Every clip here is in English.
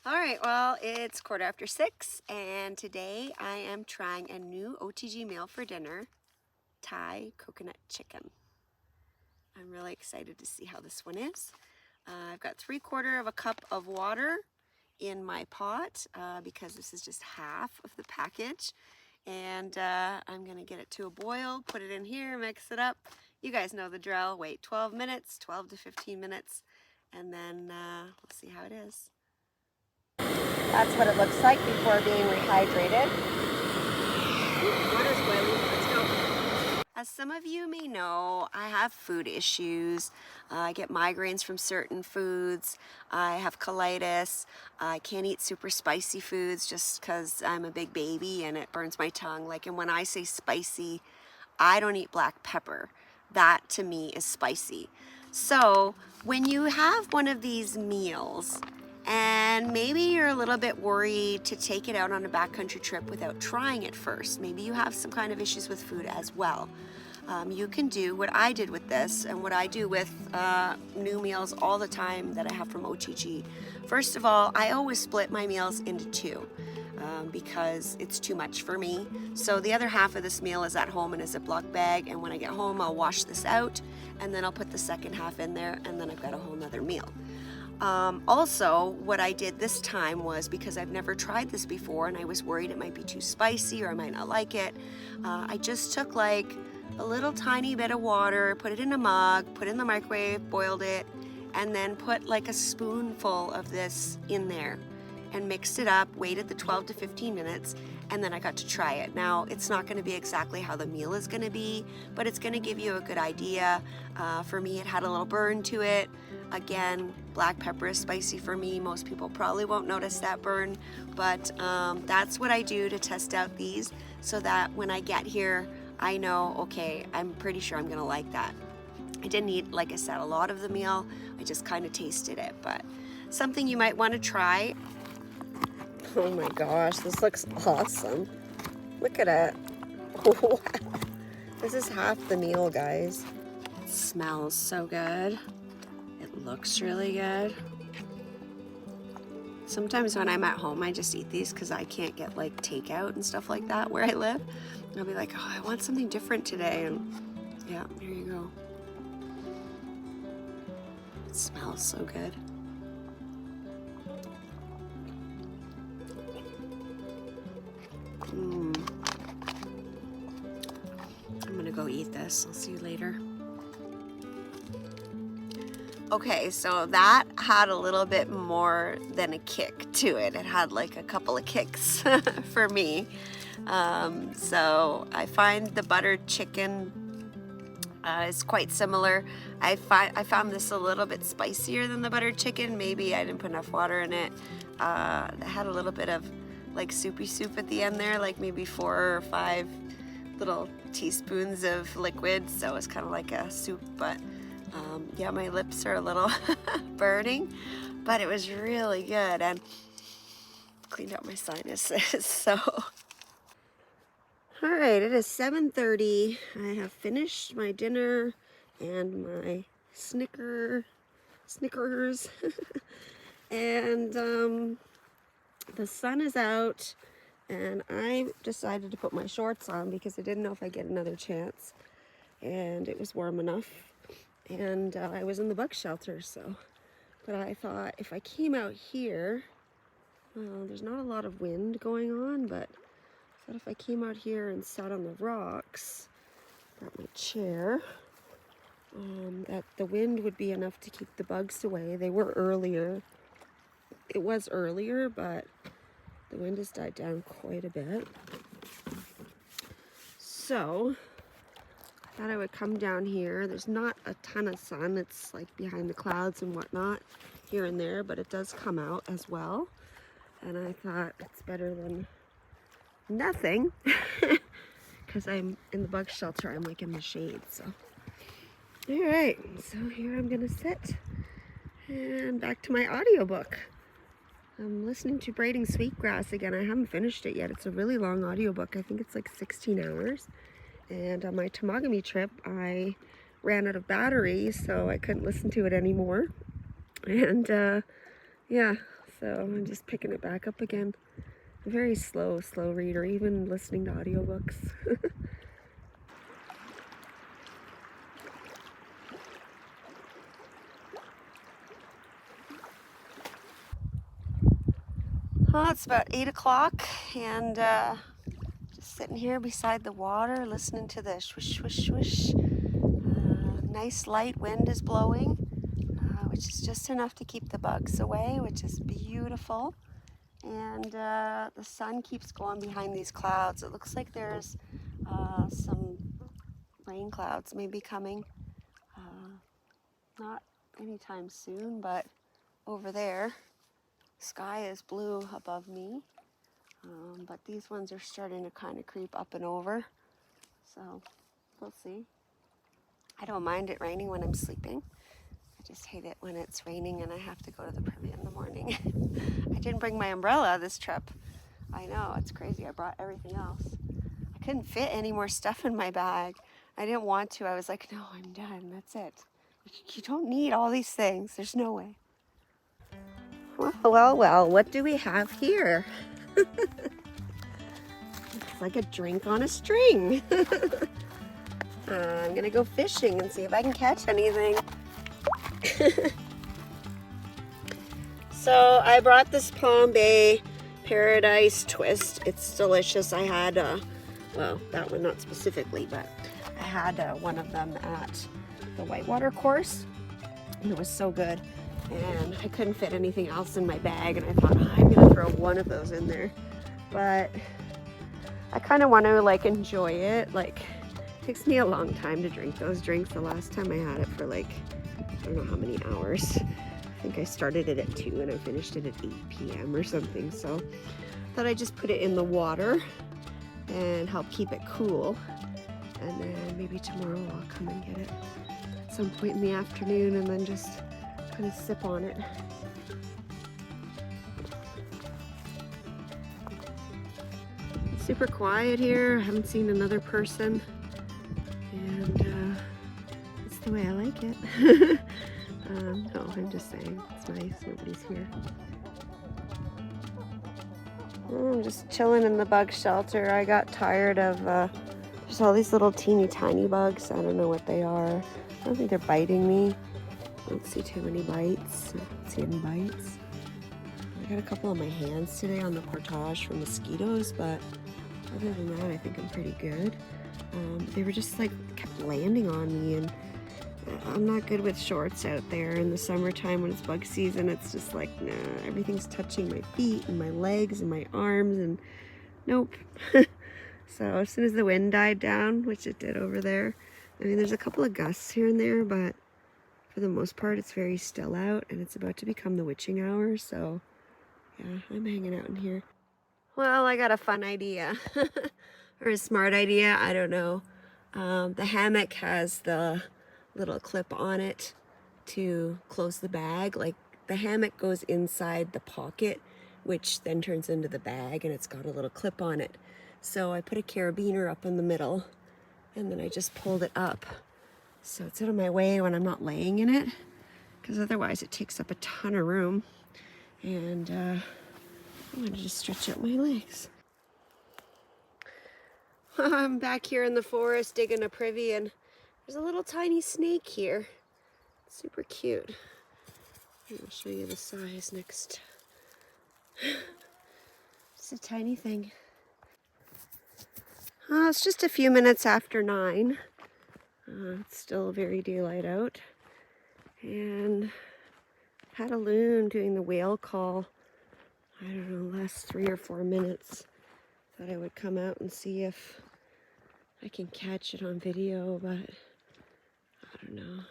All right, well, it's 6:15, and today I am trying a new OTG meal for dinner, Thai coconut chicken. I'm really excited to see how this one is. I've got 3/4 of a cup of water in my pot because this is just half of the package. And I'm gonna get it to a boil, put it in here, mix it up. You guys know the drill. Wait 12 minutes, 12 to 15 minutes, and then we'll see how it is. That's what it looks like before being rehydrated. Water's boiling. Let's go. As some of you may know, I have food issues. I get migraines from certain foods. I have colitis. I can't eat super spicy foods just because I'm a big baby and it burns my tongue. And when I say spicy, I don't eat black pepper. That to me is spicy. So when you have one of these meals, and maybe you're a little bit worried to take it out on a backcountry trip without trying it first. Maybe you have some kind of issues with food as well. You can do what I did with this and what I do with new meals all the time that I have from OTG. First of all, I always split my meals into two because it's too much for me. So the other half of this meal is at home in a Ziploc bag, and when I get home I'll wash this out and then I'll put the second half in there, and then I've got a whole nother meal. Also, what I did this time was, because I've never tried this before and I was worried it might be too spicy or I might not like it, I just took like a little tiny bit of water, put it in a mug, put it in the microwave, boiled it, and then put like a spoonful of this in there and mixed it up, waited the 12 to 15 minutes, and then I got to try it. Now, it's not gonna be exactly how the meal is gonna be, but it's gonna give you a good idea. For me, it had a little burn to it. Again, black pepper is spicy for me. Most people probably won't notice that burn, but that's what I do to test out these so that when I get here, I know, okay, I'm pretty sure I'm gonna like that. I didn't eat, like I said, a lot of the meal. I just kind of tasted it, but something you might want to try. Oh my gosh, this looks awesome. Look at it. Wow. This is half the meal, guys. It smells so good. It looks really good. Sometimes when I'm at home, I just eat these because I can't get like takeout and stuff like that where I live. I'll be like, oh, I want something different today. And yeah, here you go. It smells so good. I'm gonna go eat this. I'll see you later. Okay, so that had a little bit more than a kick to it. It had like a couple of kicks for me. So I find the buttered chicken is quite similar. I found this a little bit spicier than the buttered chicken. Maybe I didn't put enough water in it. It had a little bit of like soupy soup at the end there, like maybe 4 or 5 little teaspoons of liquid. So it's kind of like a soup, but yeah, my lips are a little burning, but it was really good and cleaned out my sinuses. So, all right, it is 7:30. I have finished my dinner and my Snickers, and the sun is out, and I decided to put my shorts on because I didn't know if I'd get another chance, and it was warm enough. And I was in the bug shelter, so, but I thought if I came out here, there's not a lot of wind going on, but I thought if I came out here and sat on the rocks, brought my chair, that the wind would be enough to keep the bugs away. They were earlier. It was earlier, but the wind has died down quite a bit. So I thought I would come down here. There's not a ton of sun. It's like behind the clouds and whatnot here and there, but it does come out as well. And I thought it's better than nothing because I'm in the bug shelter. I'm like in the shade. So, all right. So here I'm gonna sit and back to my audiobook. I'm listening to Braiding Sweetgrass again. I haven't finished it yet. It's a really long audiobook. I think it's like 16 hours. And on my Temagami trip, I ran out of battery, so I couldn't listen to it anymore. And yeah, So I'm just picking it back up again. I'm a very slow reader, even listening to audiobooks. Well, it's about 8 o'clock and just sitting here beside the water listening to the swish, swish, swish. Nice light wind is blowing, which is just enough to keep the bugs away, which is beautiful. And the sun keeps going behind these clouds. It looks like there's some rain clouds maybe coming. Not anytime soon, but over there, sky is blue above me. But these ones are starting to kind of creep up and over. So we'll see. I don't mind it raining when I'm sleeping. I just hate it when it's raining and I have to go to the privy in the morning. I didn't bring my umbrella this trip. I know, it's crazy. I brought everything else. I couldn't fit any more stuff in my bag. I didn't want to. I was like, no, I'm done. That's it. You don't need all these things. There's no way. Well, what do we have here? It's like a drink on a string. I'm gonna go fishing and see if I can catch anything. So I brought this Palm Bay Paradise Twist. It's delicious. I had, well, that one not specifically, but I had one of them at the whitewater course. And it was so good. And I couldn't fit anything else in my bag. And I thought, oh, I'm gonna throw one of those in there. But I kind of want to like enjoy it. Like, it takes me a long time to drink those drinks. The last time I had it for like, I don't know how many hours. I think I started it at 2 and I finished it at 8 p.m. or something. So I thought I'd just put it in the water and help keep it cool. And then maybe tomorrow I'll come and get it at some point in the afternoon and then just kind of sip on it. Super quiet here. I haven't seen another person. And it's the way I like it. No, I'm just saying, it's nice, nobody's here. I'm just chilling in the bug shelter. I got tired of just all these little teeny tiny bugs. I don't know what they are. I don't think they're biting me. I don't see too many bites. I don't see any bites. I got a couple on my hands today on the portage for mosquitoes, but other than that, I think I'm pretty good. They were just like kept landing on me, and I'm not good with shorts out there in the summertime when it's bug season. It's just like, nah, everything's touching my feet and my legs and my arms, and nope. So as soon as the wind died down, which it did over there, I mean, there's a couple of gusts here and there, but for the most part, it's very still out, and it's about to become the witching hour, so yeah, I'm hanging out in here. Well, I got a fun idea, or a smart idea, I don't know. The hammock has the little clip on it to close the bag. Like, the hammock goes inside the pocket, which then turns into the bag, and it's got a little clip on it. So I put a carabiner up in the middle, and then I just pulled it up. So it's out of my way when I'm not laying in it, because otherwise it takes up a ton of room. And I'm gonna just stretch out my legs. I'm back here in the forest digging a privy, and there's a little tiny snake here. It's super cute. I'll show you the size next. Just a tiny thing. It's just a few minutes after 9. It's still very daylight out. And had a loon doing the whale call, I don't know, last 3 or 4 minutes. Thought I would come out and see if I can catch it on video, but I don't know.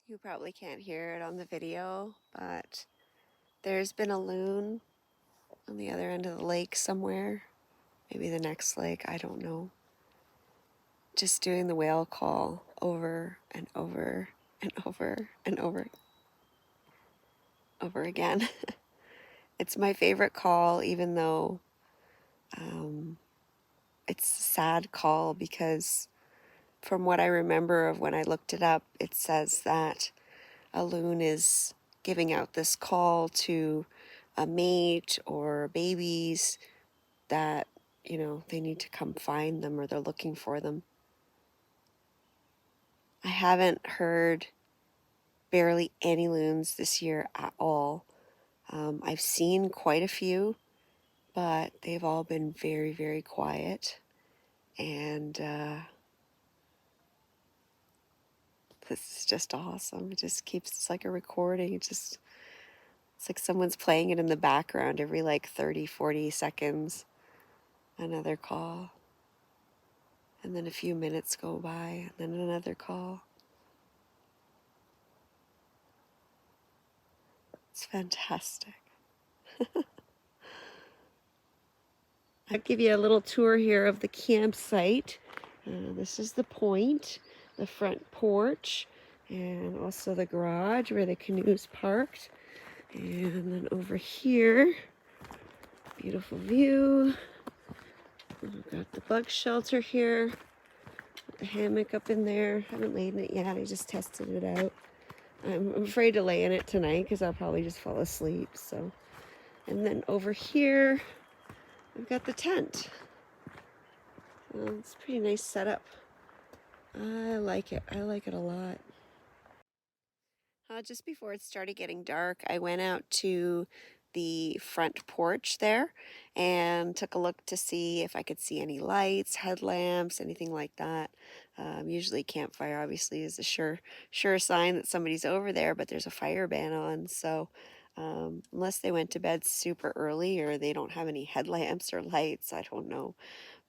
You probably can't hear it on the video, but there's been a loon on the other end of the lake somewhere. Maybe the next lake, I don't know. Just doing the whale call over and over and over and over again. It's my favorite call, even though it's a sad call because from what I remember of when I looked it up, it says that a loon is giving out this call to a mate or babies that, you know, they need to come find them or they're looking for them. I haven't heard barely any loons this year at all. I've seen quite a few, but they've all been very, very quiet. And this is just awesome. It just keeps, it's like a recording. It's like someone's playing it in the background every like 30, 40 seconds. Another call. And then a few minutes go by, and then another call. It's fantastic. I'll give you a little tour here of the campsite. This is the point, the front porch, and also the garage where the canoe's parked. And then over here, beautiful view. We've got the bug shelter here. Put the hammock up in there. Haven't laid in it yet. I just tested it out. I'm afraid to lay in it tonight because I'll probably just fall asleep. So, and then over here, I've got the tent. It's a pretty nice setup. I like it. I like it a lot. Just before it started getting dark, I went out to the front porch there and took a look to see if I could see any lights, headlamps, anything like that. Usually campfire obviously is a sure sign that somebody's over there, but there's a fire ban on. So unless they went to bed super early or they don't have any headlamps or lights, I don't know.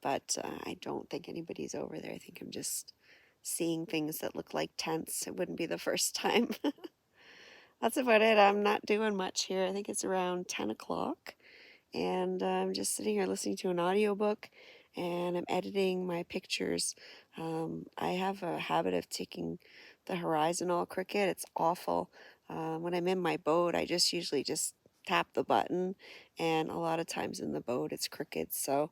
But I don't think anybody's over there. I think I'm just seeing things that look like tents. It wouldn't be the first time. That's about it. I'm not doing much here. I think it's around 10 o'clock. And I'm just sitting here listening to an audiobook and I'm editing my pictures. I have a habit of taking the horizon all crooked. It's awful. When I'm in my boat, I just usually just tap the button. And a lot of times in the boat, it's crooked. So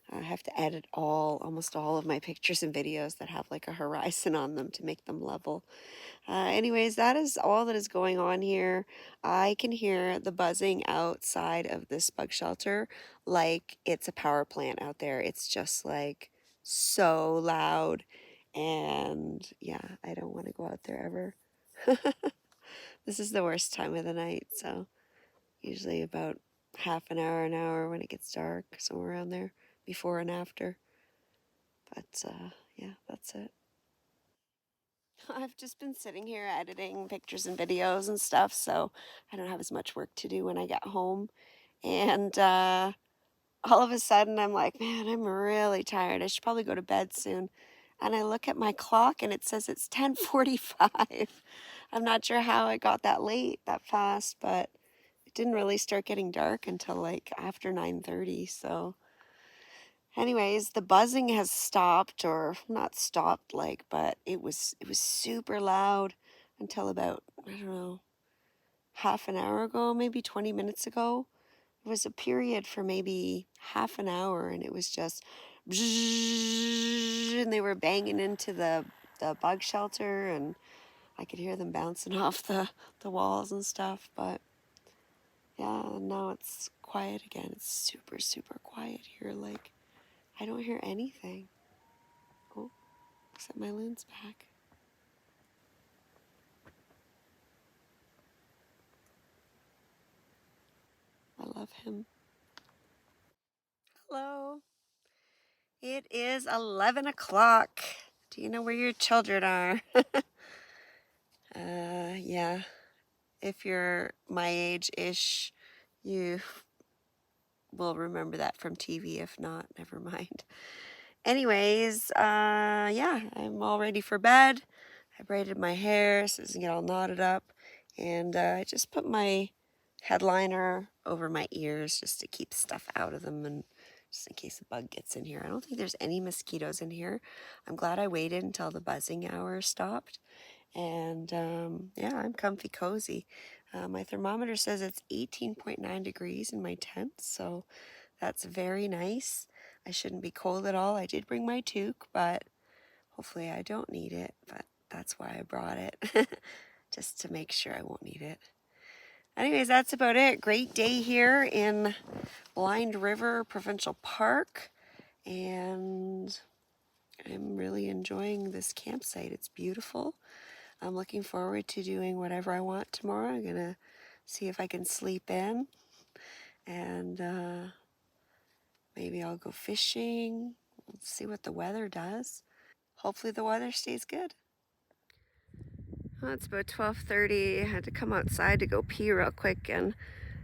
I have to edit almost all of my pictures and videos that have like a horizon on them to make them level. Anyways, that is all that is going on here. I can hear the buzzing outside of this bug shelter like it's a power plant out there. It's just like so loud. And yeah, I don't want to go out there ever. This is the worst time of the night. So usually about half an hour when it gets dark, somewhere around there, before and after. But yeah, that's it. I've just been sitting here editing pictures and videos and stuff, so I don't have as much work to do when I get home. And all of a sudden, I'm like, man, I'm really tired. I should probably go to bed soon. And I look at my clock and it says it's 10:45. I'm not sure how I got that late, that fast, but it didn't really start getting dark until like after 9:30. So anyways, the buzzing has stopped, or not stopped like, but it was super loud until about, I don't know, half an hour ago, maybe 20 minutes ago. It was a period for maybe half an hour and it was just and they were banging into the bug shelter and I could hear them bouncing off the walls and stuff, but yeah, now it's quiet again. It's super, super quiet here. Like, I don't hear anything. Oh, except my loon's back. I love him. Hello. It is 11 o'clock. Do you know where your children are? Yeah. If you're my age-ish, you will remember that from TV. If not, never mind. Anyways, yeah, I'm all ready for bed. I braided my hair so it doesn't get all knotted up. And I just put my headliner over my ears just to keep stuff out of them and just in case a bug gets in here. I don't think there's any mosquitoes in here. I'm glad I waited until the buzzing hour stopped. And yeah, I'm comfy cozy. My thermometer says it's 18.9 degrees in my tent, so that's very nice. I shouldn't be cold at all. I did bring my toque, but Hopefully I don't need it, but that's why I brought it, just to make sure I won't need it. Anyways, that's about it. Great day here in Blind River Provincial Park, and I'm really enjoying this campsite. It's beautiful. I'm looking forward to doing whatever I want tomorrow. I'm gonna see if I can sleep in, and maybe I'll go fishing. Let's see what the weather does. Hopefully the weather stays good. Well, it's about 12:30. I had to come outside to go pee real quick and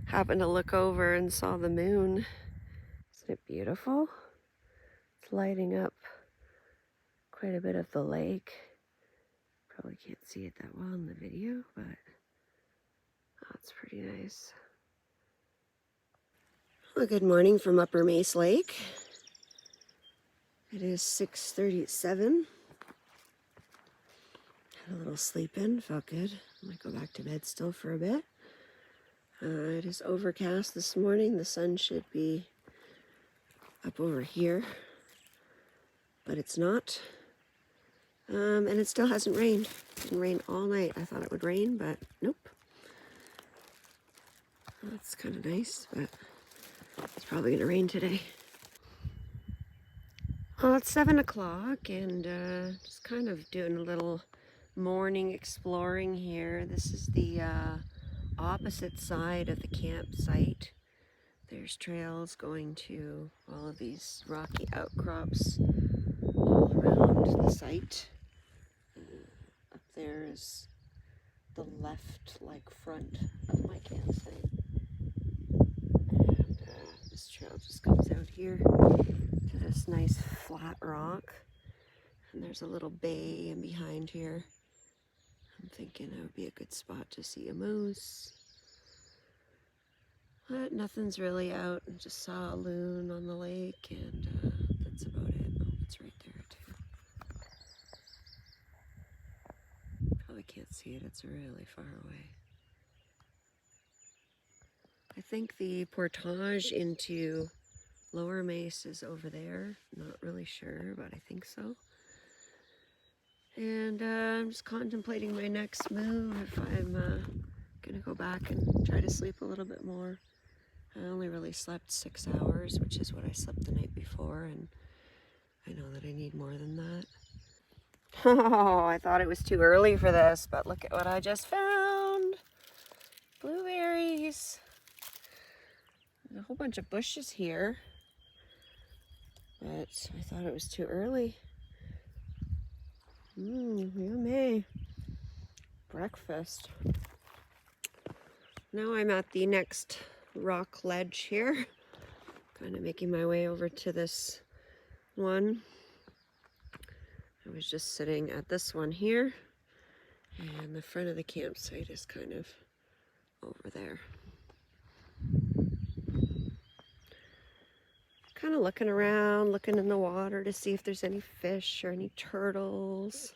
happened to look over and saw the moon. Isn't it beautiful? It's lighting up quite a bit of the lake. Probably can't see it that well in the video, but oh, it's pretty nice. Well, good morning from Upper Mace Lake. It is 6:37. Had a little sleep in, felt good. I might go back to bed still for a bit. It is overcast this morning. The sun should be up over here, but it's not. And it still hasn't rained. It didn't rain all night. I thought it would rain, but nope. That's kind of nice, but it's probably going to rain today. Well, it's 7 o'clock, and just kind of doing a little morning exploring here. This is the opposite side of the campsite. There's trails going to all of these rocky outcrops all around the site. Up there is the left, front of my campsite. And this trail just comes out here to this nice flat rock. And there's a little bay in behind here. I'm thinking it would be a good spot to see a moose. But nothing's really out. I just saw a loon on the lake, and that's about it. Oh, it's right there too. Probably can't see it, it's really far away. I think the portage into Lower Mace is over there. Not really sure, but I think so. And I'm just contemplating my next move, if I'm gonna go back and try to sleep a little bit more. I only really slept 6 hours, which is what I slept the night before, and I know that I need more than that. Oh, I thought it was too early for this, but look at what I just found. Blueberries. There's a whole bunch of bushes here, but I thought it was too early. Yummy. Breakfast. Now I'm at the next rock ledge here. Kind of making my way over to this one. I was just sitting at this one here, and the front of the campsite is kind of over there. Kind of looking around, looking in the water to see if there's any fish or any turtles.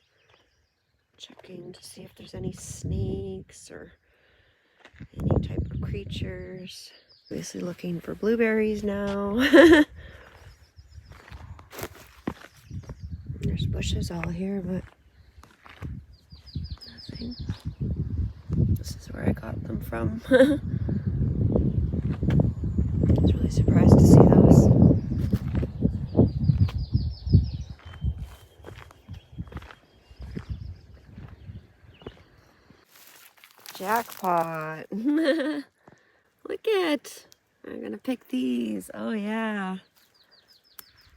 Checking to see if there's any snakes or any type of creatures. Basically looking for blueberries now. There's bushes all here, but nothing. This is where I got them from. I was really surprised to see those. Jackpot. Look it. I'm gonna pick these. Oh yeah.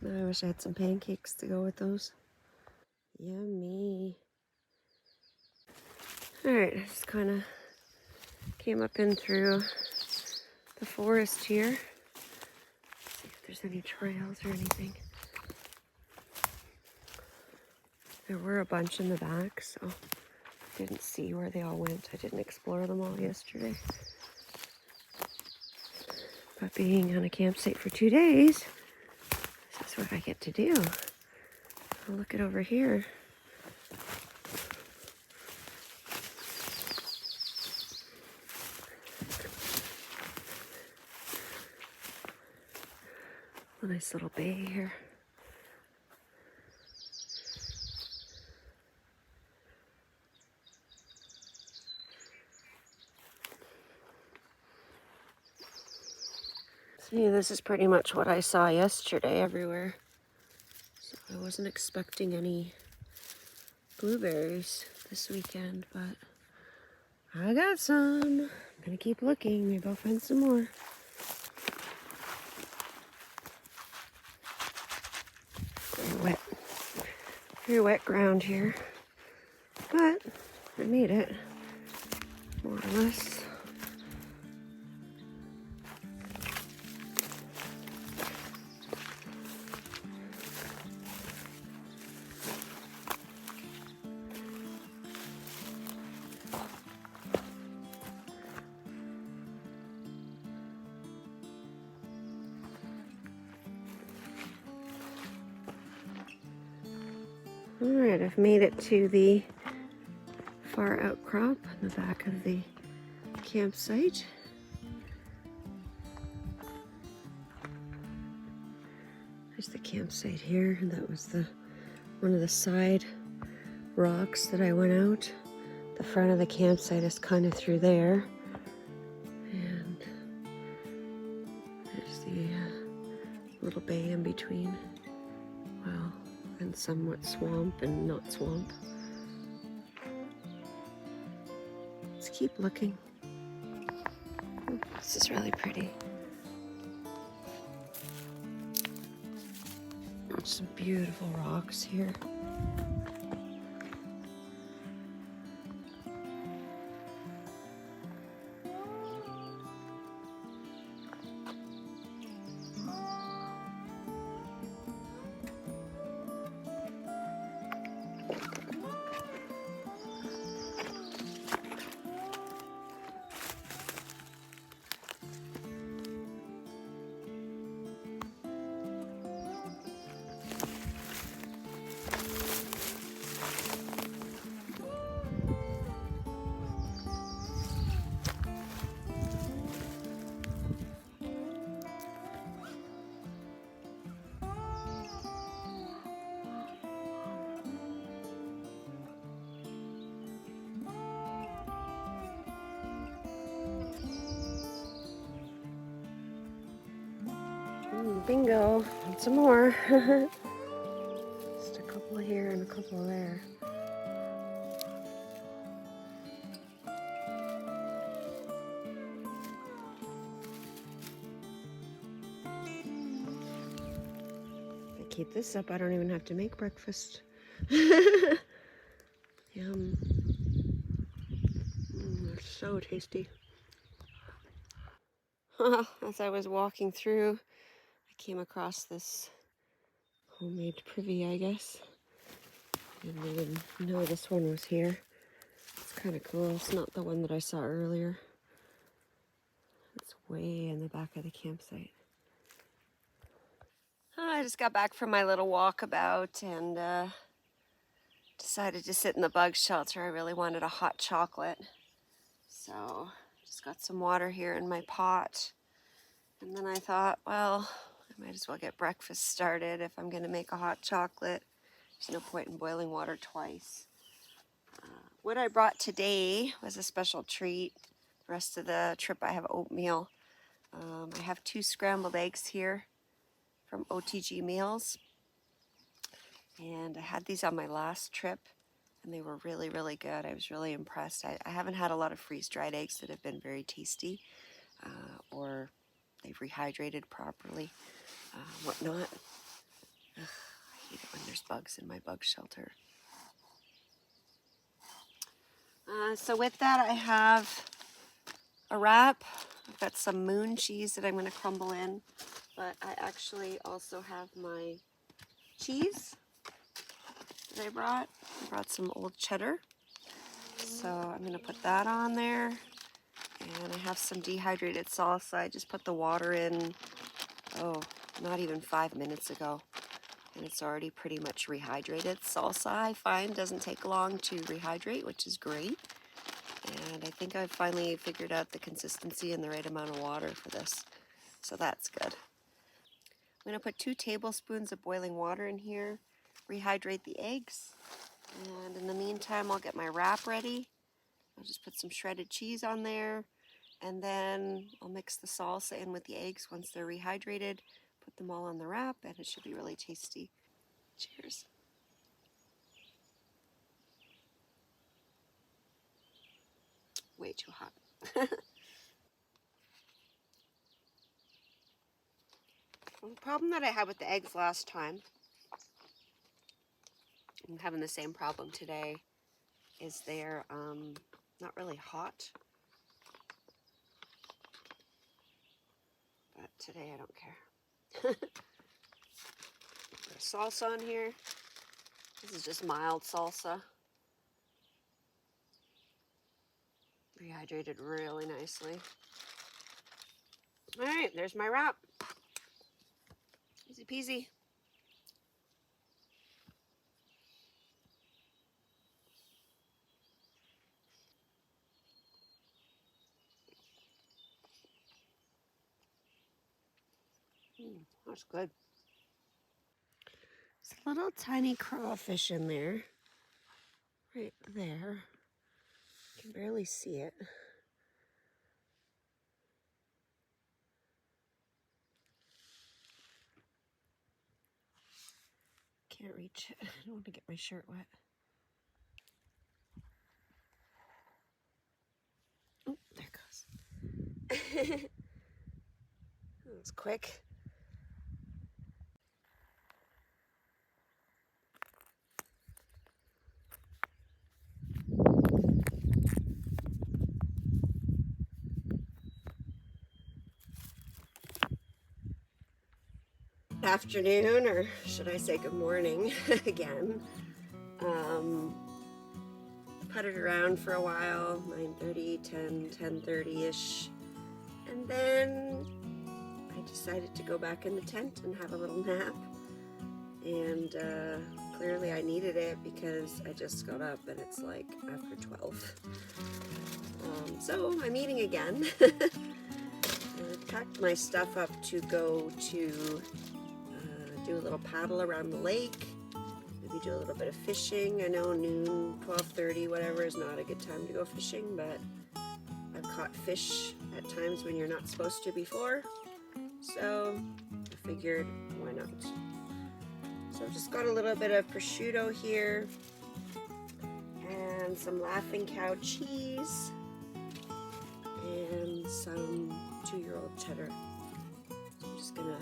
I wish I had some pancakes to go with those. Yummy. Alright, I just kind of came up in through the forest here. See if there's any trails or anything. There were a bunch in the back, so I didn't see where they all went. I didn't explore them all yesterday. But being on a campsite for 2 days, this is what I get to do. I'll look it over here. A nice little bay here. See, this is pretty much what I saw yesterday everywhere. So I wasn't expecting any blueberries this weekend, but I got some. I'm gonna keep looking. Maybe I'll find some more. Very wet ground here, but I made it, more or less. Alright, I've made it to the far outcrop in the back of the campsite. There's the campsite here, and that was one of the side rocks that I went out. The front of the campsite is kind of through there. And there's the little bay in between. Well, and somewhat swamp and not swamp. Let's keep looking. Oh, this is really pretty. There's some beautiful rocks here. Bingo, and some more. Just a couple here and a couple there. If I keep this up, I don't even have to make breakfast. Yum. They're so tasty. As I was walking through, I came across this homemade privy, I guess. And I didn't know this one was here. It's kind of cool. It's not the one that I saw earlier. It's way in the back of the campsite. I just got back from my little walkabout and decided to sit in the bug shelter. I really wanted a hot chocolate. So just got some water here in my pot. And then I thought, well, I might as well get breakfast started if I'm going to make a hot chocolate. There's no point in boiling water twice. What I brought today was a special treat. The rest of the trip I have oatmeal. I have 2 scrambled eggs here from OTG Meals. And I had these on my last trip and they were really, really good. I was really impressed. I haven't had a lot of freeze-dried eggs that have been very tasty or they've rehydrated properly, whatnot. Ugh, I hate it when there's bugs in my bug shelter. So with that, I have a wrap. I've got some moon cheese that I'm going to crumble in, but I actually also have my cheese that I brought. I brought some old cheddar, so I'm going to put that on there. And I have some dehydrated salsa. I just put the water in, not even 5 minutes ago. And it's already pretty much rehydrated. Salsa, I find, doesn't take long to rehydrate, which is great. And I think I've finally figured out the consistency and the right amount of water for this. So that's good. I'm going to put 2 tablespoons of boiling water in here, rehydrate the eggs. And in the meantime, I'll get my wrap ready. I'll just put some shredded cheese on there. And then I'll mix the salsa in with the eggs once they're rehydrated, put them all on the wrap, and it should be really tasty. Cheers. Way too hot. Well, the problem that I had with the eggs last time, I'm having the same problem today, is they're not really hot. But today I don't care. Put a salsa on here. This is just mild salsa. Rehydrated really nicely. All right, there's my wrap. Easy peasy. That's good. There's a little tiny crawfish in there. Right there. You can barely see it. Can't reach it. I don't want to get my shirt wet. Oh, there it goes. That was quick. Afternoon, or should I say good morning again. Putted around for a while, 9:30, 10, 10:30-ish, and then I decided to go back in the tent and have a little nap, and clearly I needed it because I just got up and it's like after 12. So I'm eating again. I packed my stuff up to go to do a little paddle around the lake, maybe do a little bit of fishing. I know noon, 12:30, whatever, is not a good time to go fishing, but I've caught fish at times when you're not supposed to before, so I figured why not. So I've just got a little bit of prosciutto here and some Laughing Cow cheese and some 2-year-old cheddar. So I'm just gonna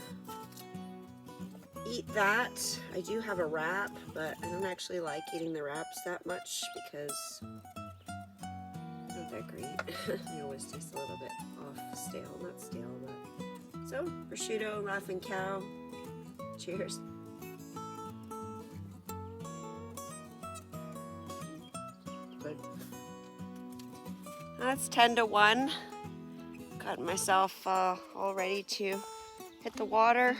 eat that. I do have a wrap, but I don't actually like eating the wraps that much because they're not that great. They always taste a little bit off stale, not stale, but. So, prosciutto, Laughing Cow. Cheers. Good. That's 10 to 1. Got myself all ready to hit the water.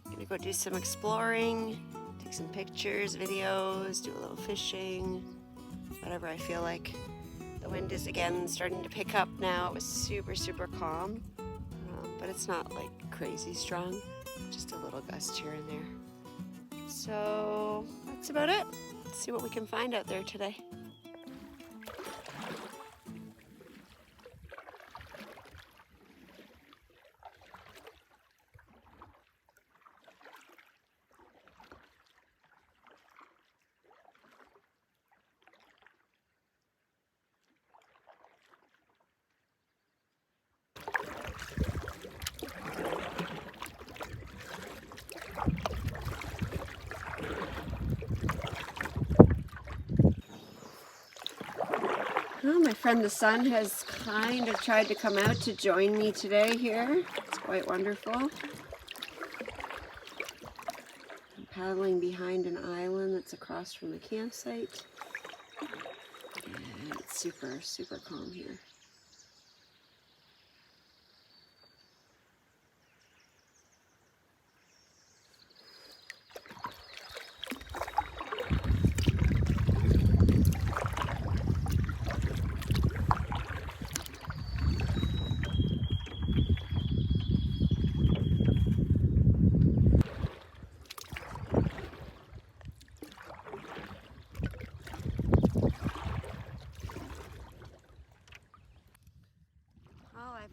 Gonna go do some exploring, take some pictures, videos, do a little fishing, whatever I feel like. The wind is again starting to pick up now. It was super calm, but it's not like crazy strong, just a little gust here and there. So that's about it. Let's see what we can find out there today. Well, my friend the sun has kind of tried to come out to join me today here. It's quite wonderful. I'm paddling behind an island that's across from the campsite. And it's super calm here.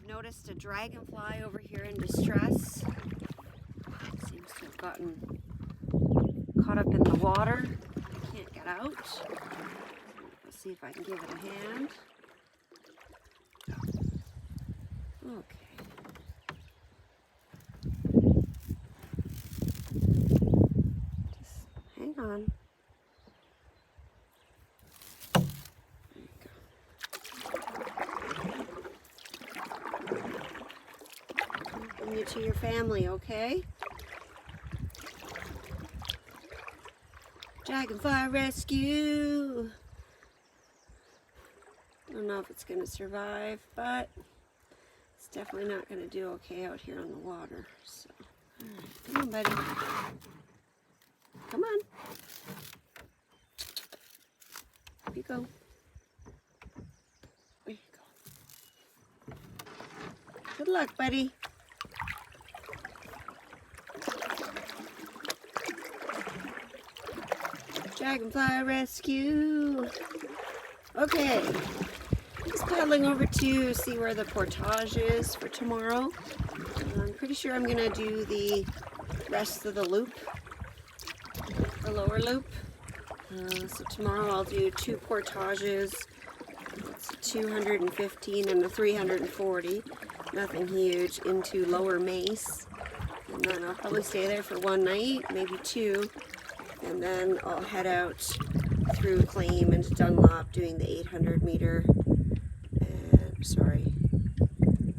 I've noticed a dragonfly over here in distress. It seems to have gotten caught up in the water. I can't get out. Let's see if I can give it a hand. Okay. Just hang on. Bring you to your family, okay? Dragonfly rescue! I don't know if it's going to survive, but it's definitely not going to do okay out here on the water. So, alright, come on, buddy. Come on. Here you go. There you go. Good luck, buddy. Dragonfly rescue. Okay, just paddling over to see where the portage is for tomorrow. I'm pretty sure I'm gonna do the rest of the loop, the lower loop. So tomorrow I'll do 2 portages. It's a 215 and a 340. Nothing huge, into Lower Mace. And then I'll probably stay there for 1 night, maybe 2. And then I'll head out through Claim into Dunlop doing the 800 meter, and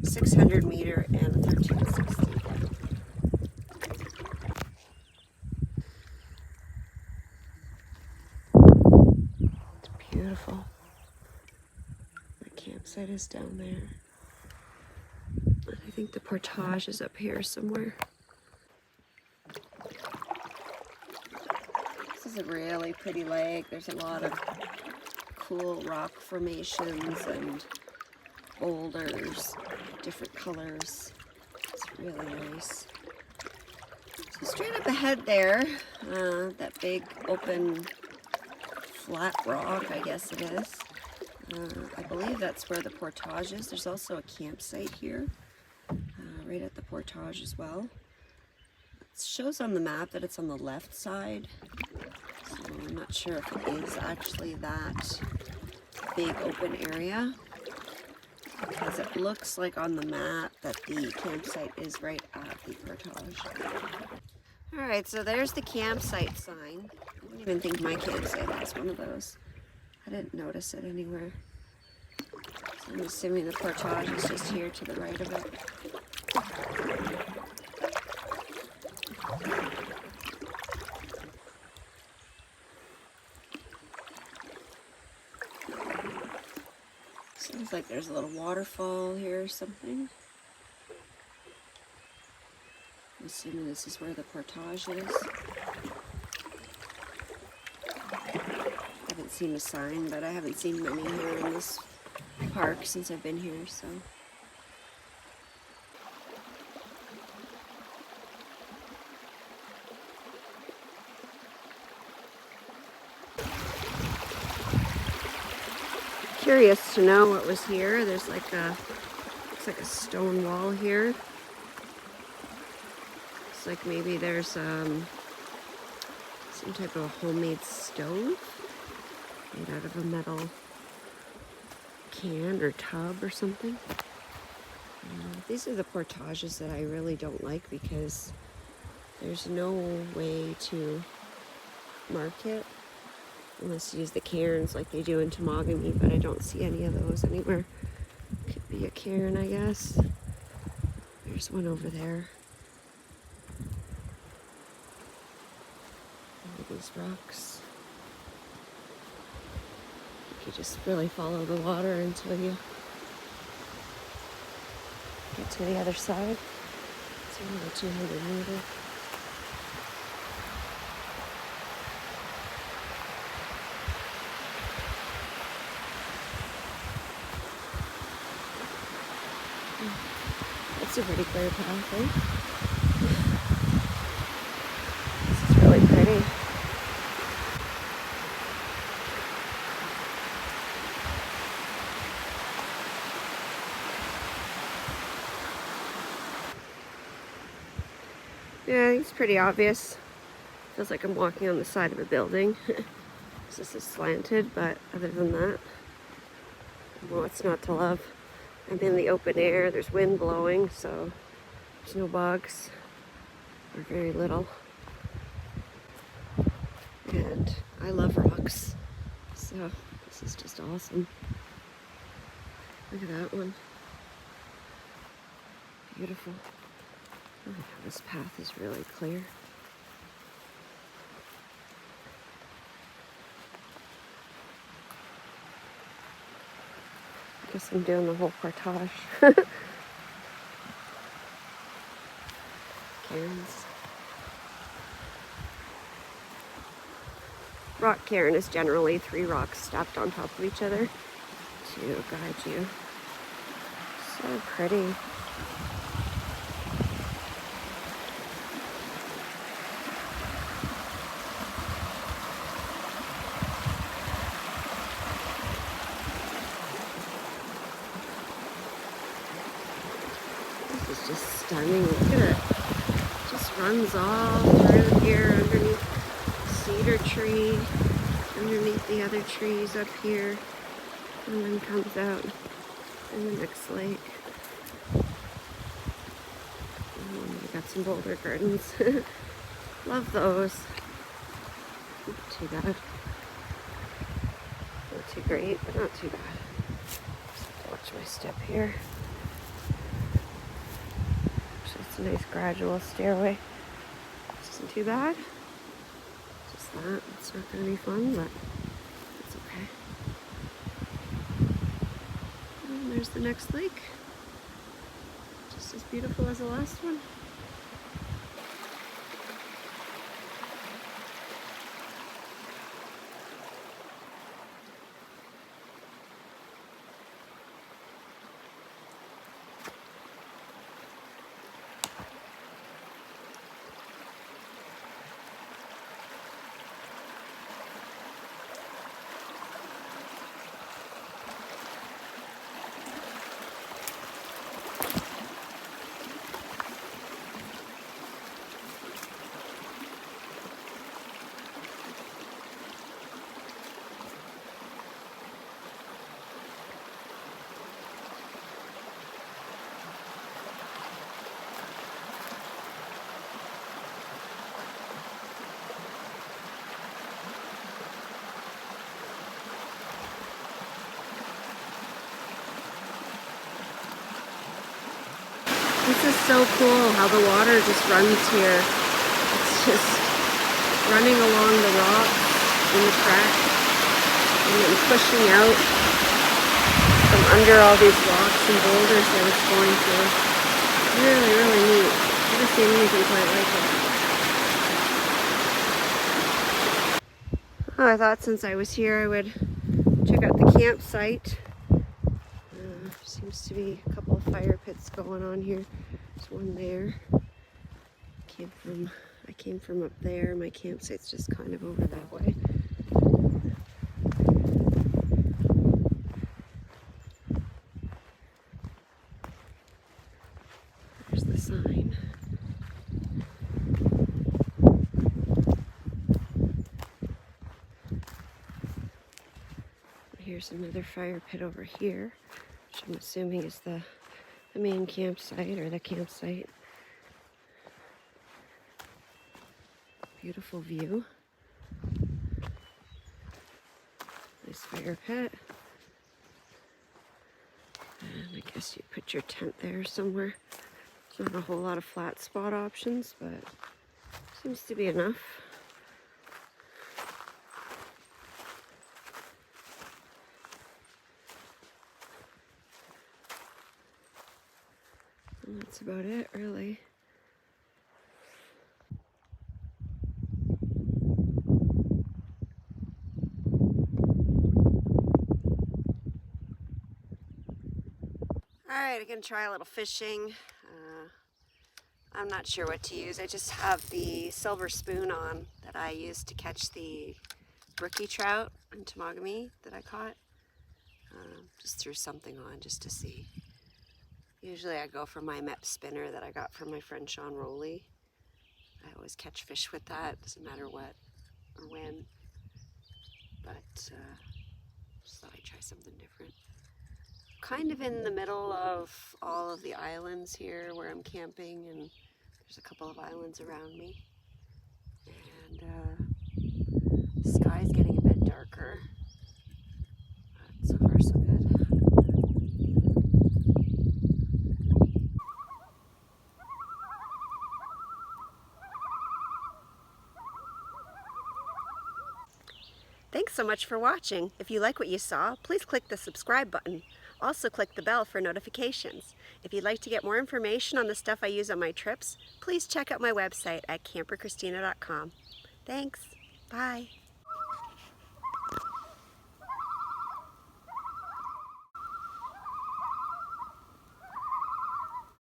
600 meter and 1360. It's beautiful. The campsite is down there. I think the portage is up here somewhere. This is a really pretty lake. There's a lot of cool rock formations and boulders, different colors. It's really nice. So straight up ahead there, that big open flat rock, I guess it is. I believe that's where the portage is. There's also a campsite here, right at the portage as well. It shows on the map that it's on the left side. So I'm not sure if it is actually that big open area, because it looks like on the map that the campsite is right at the portage. Alright, so there's the campsite sign. I didn't even think my campsite has one of those. I didn't notice it anywhere. So I'm assuming the portage is just here to the right of it. Seems like there's a little waterfall here or something. I'm assuming this is where the portage is. I haven't seen a sign, but I haven't seen many here in this park since I've been here, so. Curious to know what was here. There's like a, looks like a stone wall here. Looks like maybe there's some type of a homemade stove made out of a metal can or tub or something. These are the portages that I really don't like because there's no way to mark it unless you use the cairns like they do in Temagami, but I don't see any of those anywhere. Could be a cairn, I guess. There's one over there. Look at these rocks. You just really follow the water until you get to the other side. It's only 200 meters. It's a pretty clear path, eh? This is really pretty. Yeah, it's pretty obvious. Feels like I'm walking on the side of a building. This is slanted, but other than that, what's not to love? I'm in the open air, there's wind blowing, so there's no bugs, or very little. And I love rocks, so this is just awesome. Look at that one. Beautiful. Oh, this path is really clear. I guess I'm doing the whole portage. Cairns. Rock cairn is generally 3 rocks stacked on top of each other to guide you. So pretty. This is just stunning. Look at it. It just runs all through here underneath the cedar tree, underneath the other trees up here, and then comes out in the next lake. We got some boulder gardens. Love those. Not too bad. Not too great, but not too bad. Just have to watch my step here. It's a nice gradual stairway. This isn't too bad. Just that. It's not going to be fun, but it's okay. And there's the next lake. Just as beautiful as the last one. This is so cool how the water just runs here. It's just running along the rocks in the crack and then pushing out from under all these rocks and boulders that it's going through. Really, really neat. I've never seen anything quite like it. Oh, I thought since I was here I would check out the campsite. Seems to be a couple of fire pits going on here. There's one there. I came from up there. My campsite's just kind of over that way. There's the sign. Here's another fire pit over here, which I'm assuming is the main campsite or the campsite. Beautiful view. Nice fire pit. And I guess you put your tent there somewhere. There's not a whole lot of flat spot options, but seems to be enough. And that's about it, really. Alright, I'm going to try a little fishing. I'm not sure what to use. I just have the silver spoon on that I used to catch the brookie trout in Temagami that I caught. Just threw something on just to see. Usually I go for my MEP spinner that I got from my friend Sean Rowley. I always catch fish with that, doesn't matter what or when. But just thought I'd try something different. Kind of in the middle of all of the islands here where I'm camping, and there's a couple of islands around me. And the sky's getting a bit darker. But so far so good. Thanks so much for watching. If you like what you saw, please click the subscribe button. Also click the bell for notifications. If you'd like to get more information on the stuff I use on my trips, please check out my website at CamperChristina.com. Thanks. Bye.